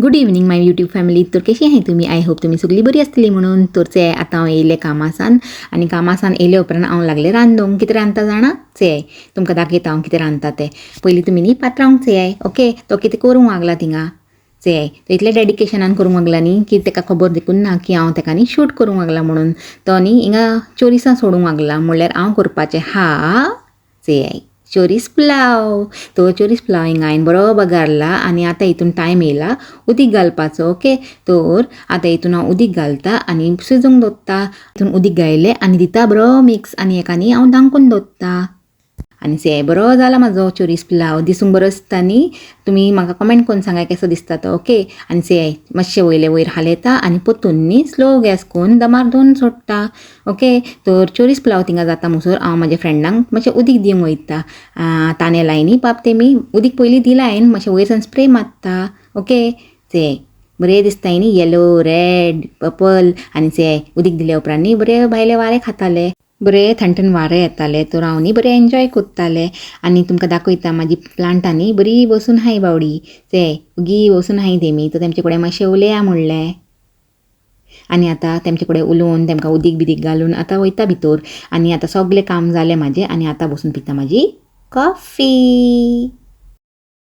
Good evening माय YouTube family. तर कशी आहे तुम्ही? आय होप तुम्ही सगळी बरी आसतली म्हणून. तरचे आतां हांव येयलें कामासान आनी कामासान येयले उपरांत हांव लागलें रांदूंक. कितें रांदता जाणा? चेय तुमकां दाखयता हांव कितें रांदता तें. पयलीं तुमी न्ही पात्रांवक चेय ओके. तो कितें करूंक लागला थिंगा चेय. तो इतलें डेडिकेशनान करूंक लागला न्ही की ताका खबर देखून ना की हांव ताका न्ही शूट करूंक लागला म्हणून. तो न्ही हिंगा चोरिसां सोडूंक लागला. म्हणल्यार हांव करपाचें चेय चोरीस पुलाव. तो चोरीस पुलाव हिंगा हांवें बरो बगारला आनी आतां हितून टायम येयला उदीक घालपाचो ओके. तर आतां हितून हांव उदीक घालता आनी शिजोवंक दवरता. हितून उदीक घायलें आनी दिता बरो मिक्स आनी हेका न्ही हांव धांकून दवरता. आनी से बरो जाला म्हाजो चोरीस पुलाव. दिसूंक बरो दिसता न्ही. तुमी म्हाका कमेंट करून सांगा कसो दिसता तो ओके. आनी से मातशें वयले वयर हालयता आनी परतून न्ही स्लो गॅस करून दमार दवरून सोडटा ओके. तर चोरीस पुलाव थिंगा जाता म्हणसर हांव म्हाज्या फ्रेंडांक मातशें उदीक दिवंक वयता. तांदे लाय न्ही पाप तेमी उदीक पयलीं दिलां हांवें. मातशें वयरसान स्प्रे मारता ओके. से बरें दिसताय न्ही येलो रेड पर्पल आनी से उदीक दिले उपरांत न्ही बरें भायले वारें खातालें. बरें थंड वारें येतालें. तर हांव न्ही बरें एन्जॉय कोत्तालें. आनी तुमकां दाखयता म्हाजी प्लांटां न्ही बरी बसून हाय बावडी. से उगी बसून हाय तेमी. तर तेमचे कडेन मातशें उलया म्हणलें. आनी आतां तेमचे कडेन उलोवन तेमकां उदीक बिदीक घालून आतां वयता भितर. आनी आतां सगळें काम जालें म्हाजें आनी आतां बसून पिता म्हाजी कॉफी.